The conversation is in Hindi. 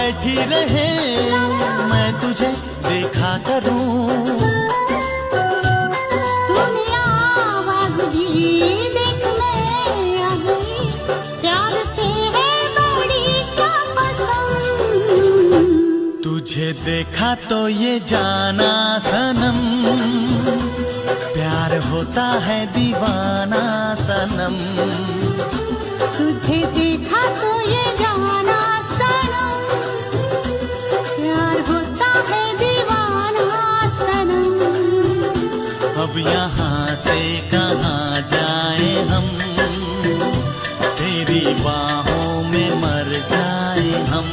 बैठी रहे मैं तुझे देखा करूं। तूने आवाज दी देख मैं आ गई, प्यार से है बड़ी क्या पसंद। तुझे देखा तो ये जाना सनम, प्यार होता है दीवाना सनम। तुझे देखा तो ये जाना सनम, प्यार होता है दीवाना सनम। अब यहाँ से कहाँ जाए हम, तेरी बाहों में मर जाए हम।